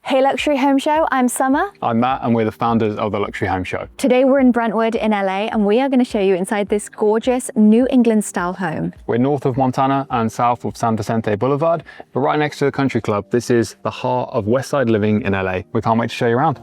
Hey Luxury Home Show, I'm Summer. I'm Matt and we're the founders of the Luxury Home Show. Today we're in Brentwood in LA and we are going to show you inside this gorgeous New England style home. We're north of Montana and south of San Vicente Boulevard, but right next to the country club. This is the heart of Westside living in LA. We can't wait to show you around.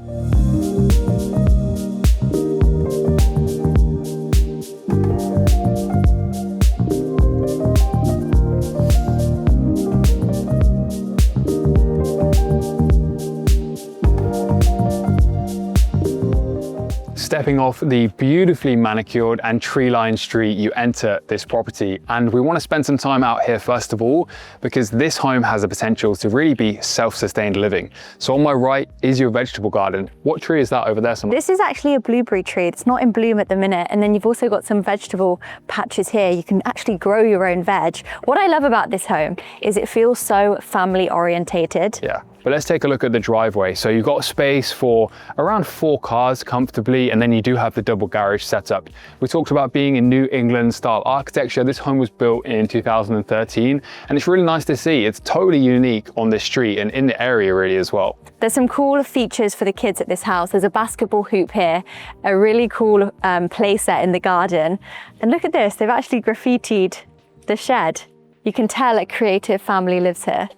Stepping off the beautifully manicured and tree-lined street, you enter this property, and we want to spend some time out here first of all because this home has the potential to really be self-sustained living. So on my right is your vegetable garden. What tree is that over there? This is actually a blueberry tree. It's not in bloom at the minute, and then you've also got some vegetable patches here. You can actually grow your own veg. What I love about this home is it feels so family orientated. Yeah. But let's take a look at the driveway. So you've got space for around 4 cars comfortably, and then you do have the double garage setup. We talked about being in New England style architecture. This home was built in 2013, and it's really nice to see. It's totally unique on this street and in the area really as well. There's some cool features for the kids at this house. There's a basketball hoop here, a really cool play set in the garden. And look at this, they've actually graffitied the shed. You can tell a creative family lives here.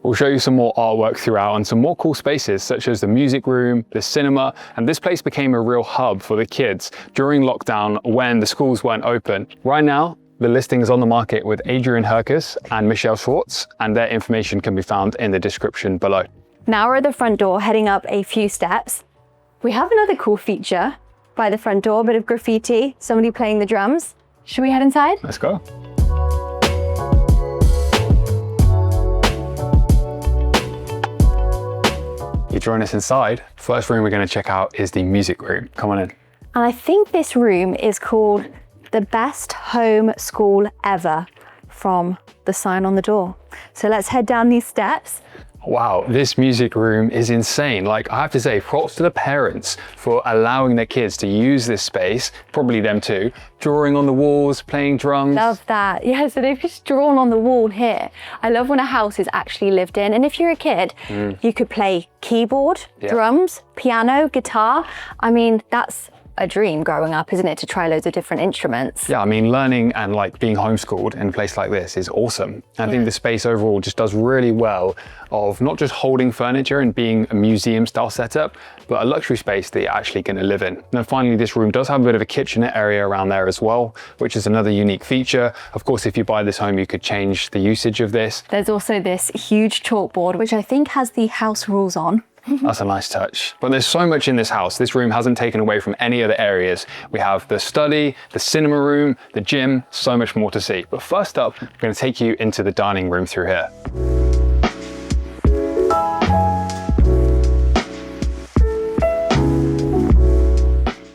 We'll show you some more artwork throughout and some more cool spaces such as the music room, the cinema, and this place became a real hub for the kids during lockdown when the schools weren't open. Right now, the listing is on the market with Adrienne Herkes and Schwartz, and their information can be found in the description below. Now we're at the front door, heading up a few steps. We have another cool feature by the front door, a bit of graffiti, somebody playing the drums. Should we head inside? Let's go. You join us inside. First room we're going to check out is the music room. Come on in. And I think this room is called the best home school ever from the sign on the door. So let's head down these steps. Wow, this music room is insane. Like, I have to say, props to the parents for allowing their kids to use this space, probably them too, drawing on the walls, playing drums. Love that. Yeah, so they've just drawn on the wall here. I love when a house is actually lived in. And if you're a kid, you could play keyboard, drums, piano, guitar. I mean, that's a dream growing up, isn't it, to try loads of different instruments? Yeah, I mean, learning and like being homeschooled in a place like this is awesome. And I think the space overall just does really well of not just holding furniture and being a museum style setup, but a luxury space that you're actually going to live in. And then finally, this room does have a bit of a kitchenette area around there as well, which is another unique feature. Of course, if you buy this home, you could change the usage of this. There's also this huge chalkboard, which I think has the house rules on. That's a nice touch. But there's so much in this house. This room hasn't taken away from any other areas. We have the study, the cinema room, the gym, so much more to see. But first up, I'm going to take you into the dining room through here.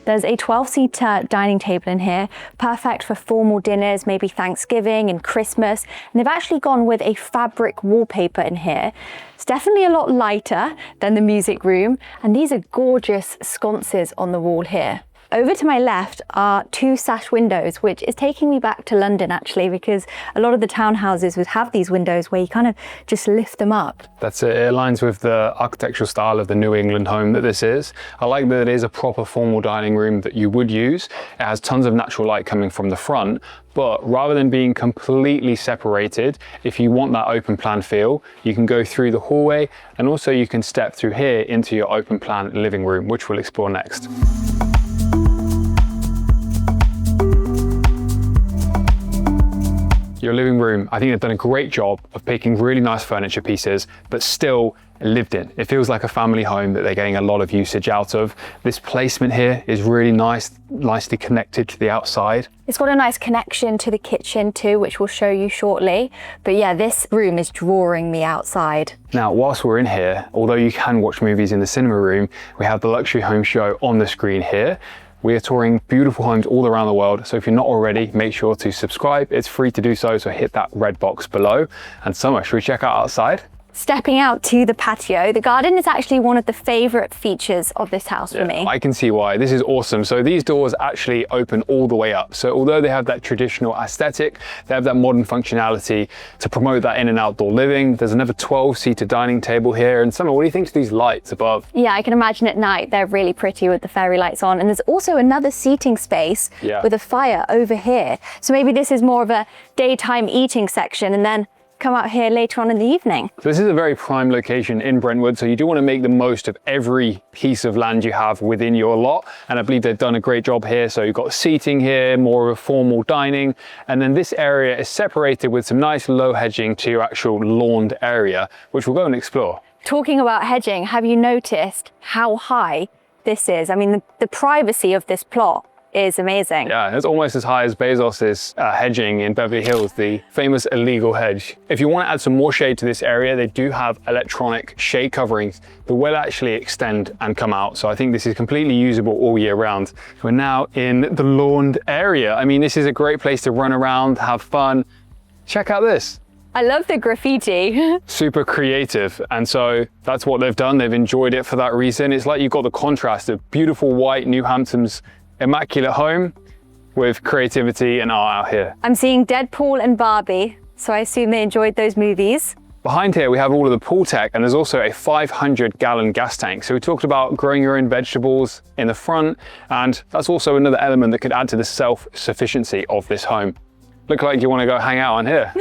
There's a 12-seater dining table in here, perfect for formal dinners, maybe Thanksgiving and Christmas. And they've actually gone with a fabric wallpaper in here. It's definitely a lot lighter than the music room. And these are gorgeous sconces on the wall here. Over to my left are 2 sash windows, which is taking me back to London actually, because a lot of the townhouses would have these windows where you kind of just lift them up. That's it. It aligns with the architectural style of the New England home that this is. I like that it is a proper formal dining room that you would use. It has tons of natural light coming from the front, but rather than being completely separated, if you want that open plan feel, you can go through the hallway, and also you can step through here into your open plan living room, which we'll explore next. Your living room, I think they've done a great job of picking really nice furniture pieces, but still lived in. It feels like a family home that they're getting a lot of usage out of. This placement here is really nice, nicely connected to the outside. It's got a nice connection to the kitchen too, which we'll show you shortly. But yeah, this room is drawing me outside. Now, whilst we're in here, although you can watch movies in the cinema room, we have the Luxury Home Show on the screen here. We are touring beautiful homes all around the world, so if you're not already, make sure to subscribe. It's free to do so, so hit that red box below. And Summer, should we check out outside? Stepping out to the patio, the garden is actually one of the favorite features of this house for me. I can see why. This is awesome. So these doors actually open all the way up. So although they have that traditional aesthetic, they have that modern functionality to promote that in and outdoor living. There's another 12-seater dining table here. And Summer, what do you think of these lights above? Yeah, I can imagine at night they're really pretty with the fairy lights on. And there's also another seating space with a fire over here. So maybe this is more of a daytime eating section and then come out here later on in the evening. So this is a very prime location in Brentwood, so you do want to make the most of every piece of land you have within your lot, and I believe they've done a great job here. So you've got seating here, more of a formal dining, and then this area is separated with some nice low hedging to your actual lawned area, which we'll go and explore. Talking about hedging, have you noticed how high this is? I mean, the privacy of this plot is amazing. Yeah, it's almost as high as Bezos's hedging in Beverly Hills, the famous illegal hedge. If you want to add some more shade to this area, they do have electronic shade coverings that will actually extend and come out. So I think this is completely usable all year round. We're now in the lawned area. I mean, this is a great place to run around, have fun. Check out this. I love the graffiti. Super creative. And so that's what they've done. They've enjoyed it for that reason. It's like you've got the contrast of beautiful white New Hampton's immaculate home with creativity and art out here. I'm seeing Deadpool and Barbie, so I assume they enjoyed those movies. Behind here, we have all of the pool tech, and there's also a 500-gallon gas tank. So we talked about growing your own vegetables in the front, and that's also another element that could add to the self-sufficiency of this home. Look like you want to go hang out on here.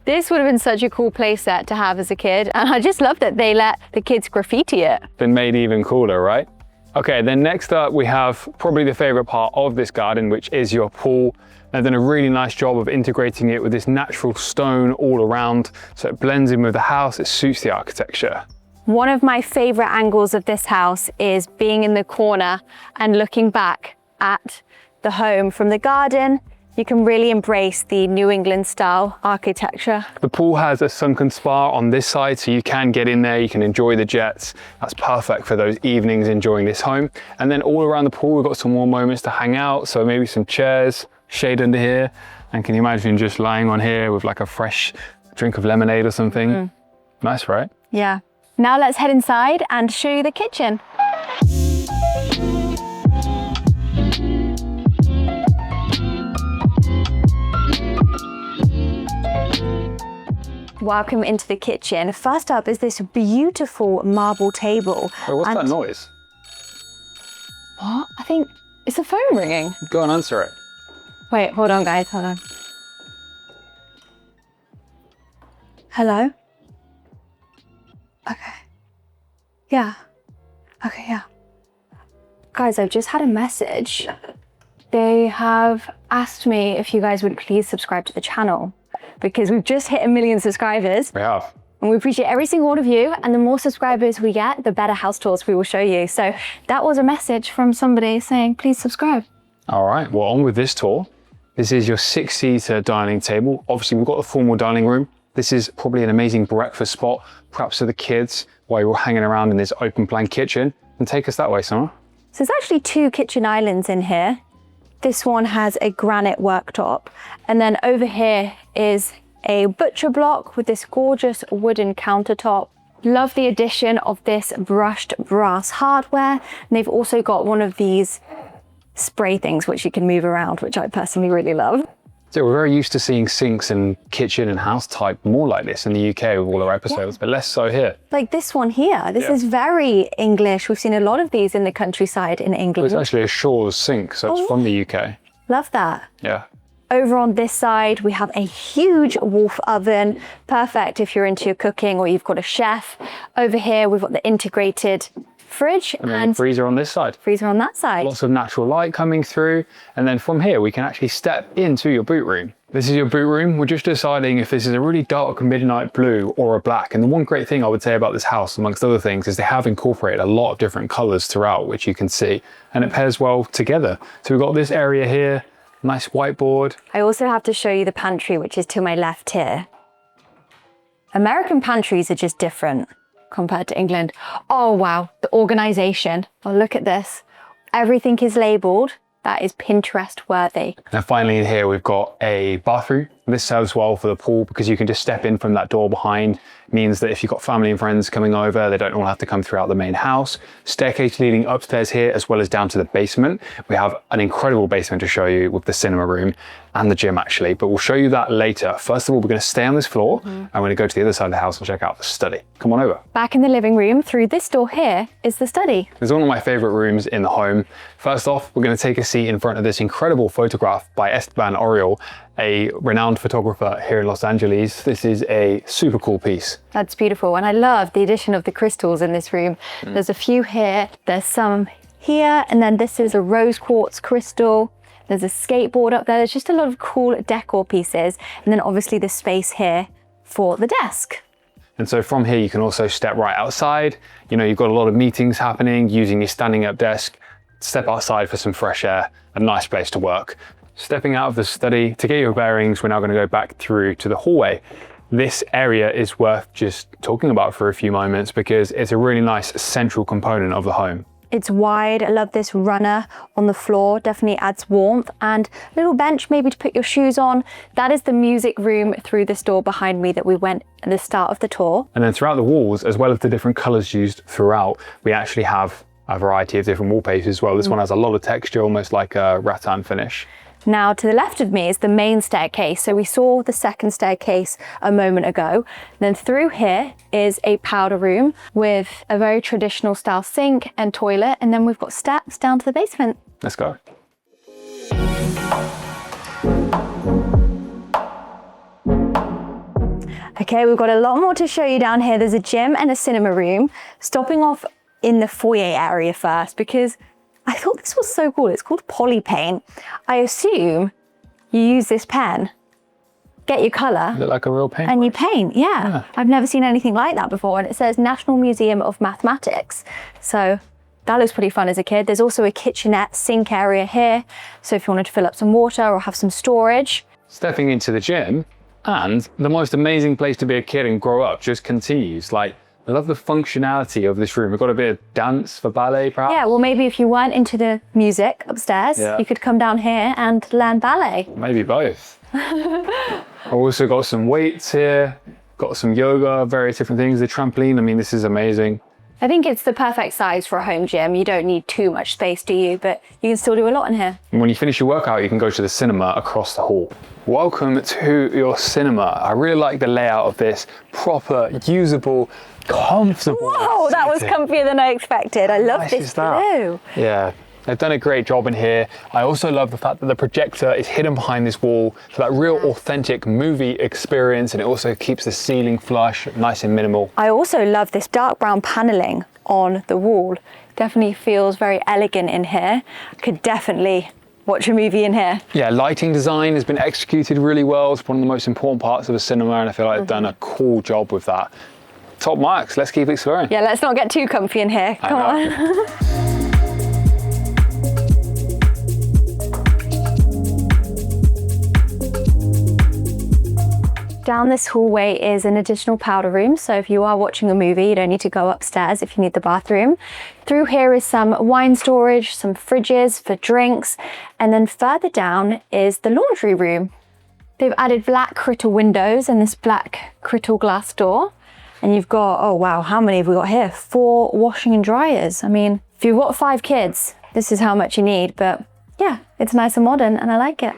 This would have been such a cool play set to have as a kid, and I just love that they let the kids graffiti it. Been made even cooler, right? Okay, then next up we have probably the favorite part of this garden, which is your pool. They've done a really nice job of integrating it with this natural stone all around, so it blends in with the house, it suits the architecture. One of my favorite angles of this house is being in the corner and looking back at the home from the garden. You can really embrace the New England style architecture. The pool has a sunken spa on this side, so you can get in there, you can enjoy the jets. That's perfect for those evenings enjoying this home. And then all around the pool, we've got some more moments to hang out. So maybe some chairs, shade under here. And can you imagine just lying on here with like a fresh drink of lemonade or something? Nice, right? Yeah. Now let's head inside and show you the kitchen. Welcome into the kitchen. First up is this beautiful marble table. Wait, what's that noise? What? I think it's the phone ringing. Go and answer it. Wait, hold on guys, hold on. Hello? Okay. Yeah. Okay, yeah. Guys, I've just had a message. They have asked me if you guys would please subscribe to the channel, because we've just hit 1 million subscribers. We have. And we appreciate every single one of you. And the more subscribers we get, the better house tours we will show you. So that was a message from somebody saying, please subscribe. All right, well, on with this tour. This is your 6-seater dining table. Obviously, we've got the formal dining room. This is probably an amazing breakfast spot, perhaps for the kids, while you're hanging around in this open plan kitchen. And take us that way, Summer. So there's actually 2 kitchen islands in here. This one has a granite worktop. And then over here is a butcher block with this gorgeous wooden countertop. Love the addition of this brushed brass hardware. And they've also got one of these spray things which you can move around, which I personally really love. So we're very used to seeing sinks and kitchen and house type more like this in the UK with all our episodes, but less so here. Like this one here, this is very English. We've seen a lot of these in the countryside in England. Well, it's actually a Shaw's sink, so it's from the UK. Love that. Yeah. Over on this side, we have a huge Wolf oven, perfect if you're into your cooking or you've got a chef. Over here, we've got the integrated fridge and freezer on this side. Freezer on that side. Lots of natural light coming through. And then from here, we can actually step into your boot room. This is your boot room. We're just deciding if this is a really dark midnight blue or a black. And the one great thing I would say about this house, amongst other things, is they have incorporated a lot of different colors throughout, which you can see, and it pairs well together. So we've got this area here, nice whiteboard. I also have to show you the pantry, which is to my left here. American pantries are just different compared to England. Oh, wow, the organization. Oh, look at this. Everything is labeled. That is Pinterest worthy. And finally in here, we've got a bathroom This serves well for the pool because you can just step in from that door behind. It means that if you've got family and friends coming over, they don't all have to come throughout the main house. Staircase leading upstairs here as well as down to the basement. We have an incredible basement to show you with the cinema room and the gym actually, but we'll show you that later. First of all, we're going to stay on this floor and we're going to go to the other side of the house and check out the study. Come on over. Back in the living room, through this door here is the study. It's one of my favorite rooms in the home. First off, we're going to take a seat in front of this incredible photograph by Esteban Oriol, a renowned photographer here in Los Angeles. This is a super cool piece. That's beautiful. And I love the addition of the crystals in this room. There's a few here, there's some here, and then this is a rose quartz crystal. There's a skateboard up there. There's just a lot of cool decor pieces. And then obviously the space here for the desk. And so from here, you can also step right outside. You know, you've got a lot of meetings happening using your standing up desk. Step outside for some fresh air, a nice place to work. Stepping out of the study, to get your bearings, we're now going to go back through to the hallway. This area is worth just talking about for a few moments because it's a really nice central component of the home. It's wide. I love this runner on the floor, definitely adds warmth, and a little bench maybe to put your shoes on. That is the music room through this door behind me that we went at the start of the tour. And then throughout the walls, as well as the different colors used throughout, we actually have a variety of different wallpapers as well. This one has a lot of texture, almost like a rattan finish. Now to the left of me is the main staircase. So we saw the second staircase a moment ago. Then through here is a powder room with a very traditional style sink and toilet. And then we've got steps down to the basement. Let's go. Okay, we've got a lot more to show you down here. There's a gym and a cinema room. Stopping off in the foyer area first because I thought this was so cool. It's called poly paint. I assume you use this pen, get your color. Look like a real paint. And you paint, yeah. I've never seen anything like that before. And it says National Museum of Mathematics. So that looks pretty fun as a kid. There's also a kitchenette sink area here. So if you wanted to fill up some water or have some storage. Stepping into the gym, and the most amazing place to be a kid and grow up just continues. Like, I love the functionality of this room. We've got a bit of dance for ballet, perhaps. Yeah, well, maybe if you weren't into the music upstairs, you could come down here and learn ballet. Maybe both. I've also got some weights here, got some yoga, various different things. The trampoline, I mean, this is amazing. I think it's the perfect size for a home gym. You don't need too much space, do you? But you can still do a lot in here. And when you finish your workout, you can go to the cinema across the hall. Welcome to your cinema. I really like the layout of this. Proper, usable, comfortable. Whoa, that was comfier than I expected. I love this blue. Yeah. They've done a great job in here. I also love the fact that the projector is hidden behind this wall for that real authentic movie experience, and it also keeps the ceiling flush, nice and minimal. I also love this dark brown paneling on the wall. Definitely feels very elegant in here. Could definitely watch a movie in here. Yeah, lighting design has been executed really well. It's one of the most important parts of a cinema, and I feel like they've done a cool job with that. Top marks, let's keep exploring. Yeah, let's not get too comfy in here. Come on. Down this hallway is an additional powder room. So if you are watching a movie, you don't need to go upstairs if you need the bathroom. Through here is some wine storage, some fridges for drinks. And then further down is the laundry room. They've added black crystal windows and this black crystal glass door. And you've got, oh wow, how many have we got here? 4 washing and dryers. I mean, if you've got 5 kids, this is how much you need. But yeah, it's nice and modern and I like it.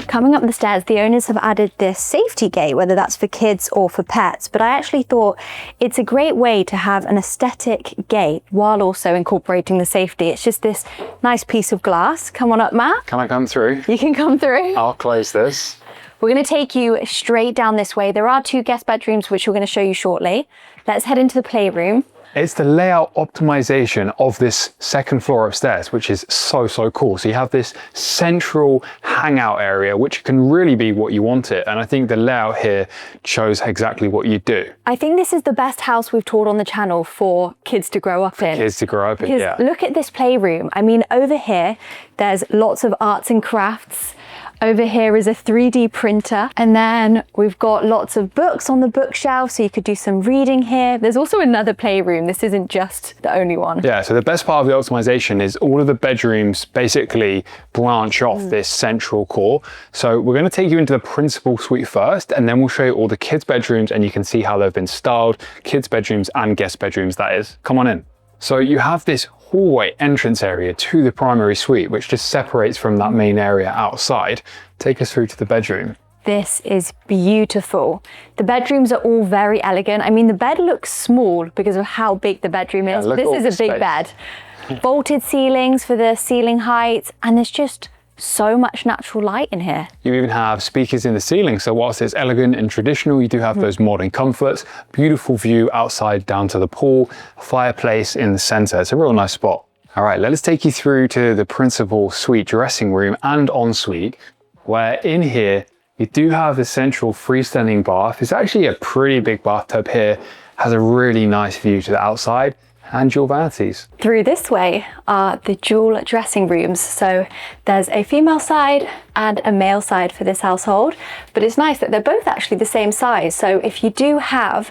Coming up the stairs, the owners have added this safety gate, whether that's for kids or for pets. But I actually thought it's a great way to have an aesthetic gate while also incorporating the safety. It's just this nice piece of glass. Come on up, Matt. Can I come through? You can come through. I'll close this. We're going to take you straight down this way. There are 2 guest bedrooms, which we're going to show you shortly. Let's head into the playroom. It's the layout optimization of this second floor upstairs, which is so cool. So you have this central hangout area, which can really be what you want it. And I think the layout here shows exactly what you do. I think this is the best house we've toured on the channel for kids to grow up in. Kids to grow up in, yeah. Look at this playroom. I mean, over here, there's lots of arts and crafts. Over here is a 3D printer, and then we've got lots of books on the bookshelf, so you could do some reading here. There's also another playroom. This isn't just the only one. Yeah, so the best part of the optimization is all of the bedrooms basically branch off this central core. So we're going to take you into the principal suite first, and then we'll show you all the kids' bedrooms, and you can see how they've been styled, kids' bedrooms and guest bedrooms, that is. Come on in. So you have this hallway entrance area to the primary suite, which just separates from that main area outside. Take us through to the bedroom. This is beautiful. The bedrooms are all very elegant. I mean, the bed looks small because of how big the bedroom is. Yeah, this is a big bed. Vaulted ceilings for the ceiling heights, and there's just so much natural light in here. You even have speakers in the ceiling, so whilst it's elegant and traditional, you do have those modern comforts, beautiful view outside down to the pool, fireplace in the center. It's a real nice spot. All right, let us take you through to the principal suite dressing room and ensuite, where in here you do have a central freestanding bath. It's actually a pretty big bathtub here, has a really nice view to the outside, and your vanities. Through this way are the dual dressing rooms. So there's a female side and a male side for this household, but it's nice that they're both actually the same size. So if you do have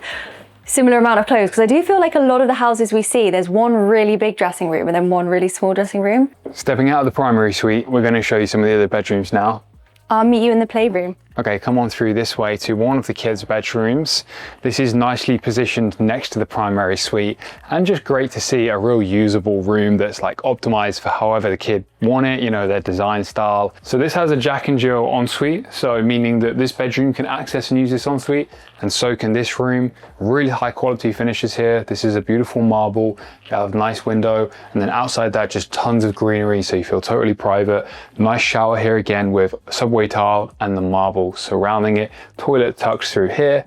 similar amount of clothes, because I do feel like a lot of the houses we see, there's one really big dressing room and then one really small dressing room. Stepping out of the primary suite, we're going to show you some of the other bedrooms now. I'll meet you in the playroom. Okay, come on through this way to one of the kids' bedrooms. This is nicely positioned next to the primary suite, and just great to see a real usable room that's like optimized for however the kid want it, you know, their design style. So this has a Jack and Jill ensuite, so meaning that this bedroom can access and use this ensuite, and so can this room. Really high quality finishes here. This is a beautiful marble, you have a nice window, and then outside that just tons of greenery, so you feel totally private. Nice shower here again with subway tile and the marble surrounding it. Toilet tucks through here.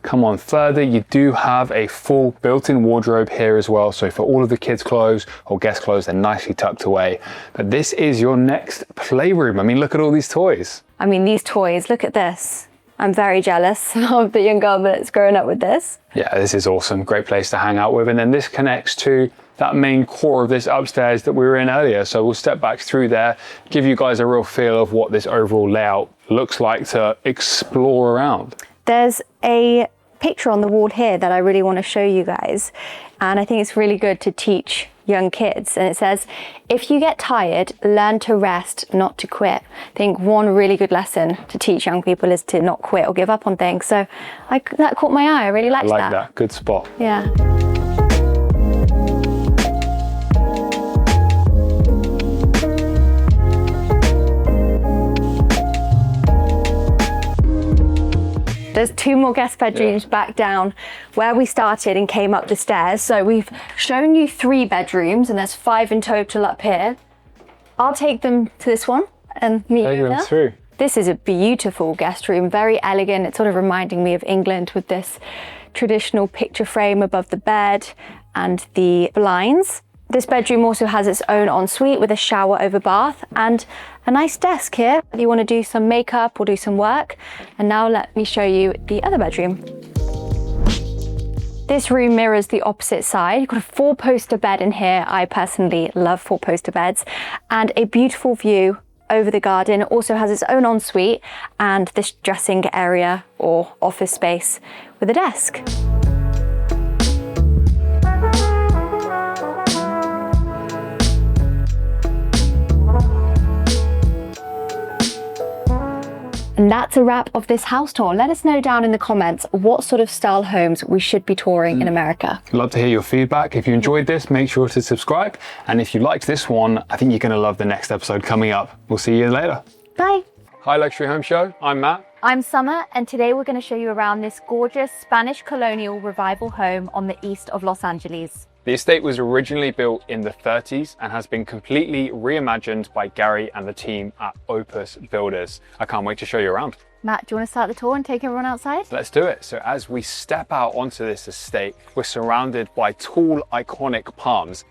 Come on further, you do have a full built-in wardrobe here as well, so for all of the kids' clothes or guest clothes, they're nicely tucked away. But this is your next playroom. I mean, look at all these toys. I mean, these toys, look at this. I'm very jealous of the young girl that's growing up with this. Yeah, this is awesome. Great place to hang out with. And then this connects to that main core of this upstairs that we were in earlier. So we'll step back through there, give you guys a real feel of what this overall layout looks like to explore around. There's a picture on the wall here that I really want to show you guys. And I think it's really good to teach young kids. And it says, if you get tired, learn to rest, not to quit. I think one really good lesson to teach young people is to not quit or give up on things. So that caught my eye. I really liked that. I like that. Good spot. Yeah. There's two more guest bedrooms back down where we started and came up the stairs. So we've shown you 3 bedrooms and there's 5 in total up here. I'll take them to this one and meet you there. Through. This is a beautiful guest room, very elegant. It's sort of reminding me of England with this traditional picture frame above the bed and the blinds. This bedroom also has its own ensuite with a shower over bath and a nice desk here if you want to do some makeup or do some work. And now let me show you the other bedroom. This room mirrors the opposite side. You've got a 4-poster bed in here. I personally love 4-poster beds, and a beautiful view over the garden. It also has its own ensuite and this dressing area or office space with a desk. And that's a wrap of this house tour. Let us know down in the comments what sort of style homes we should be touring in America. I'd love to hear your feedback. If you enjoyed this, make sure to subscribe. And if you liked this one, I think you're going to love the next episode coming up. We'll see you later. Bye. Hi Luxury Home Show, I'm Matt. I'm Summer, and today we're going to show you around this gorgeous Spanish colonial revival home on the east of Los Angeles. The estate was originally built in the 30s and has been completely reimagined by Gary and the team at Opus Builders. I can't wait to show you around. Matt, do you want to start the tour and take everyone outside? Let's do it. So as we step out onto this estate, we're surrounded by tall, iconic palms.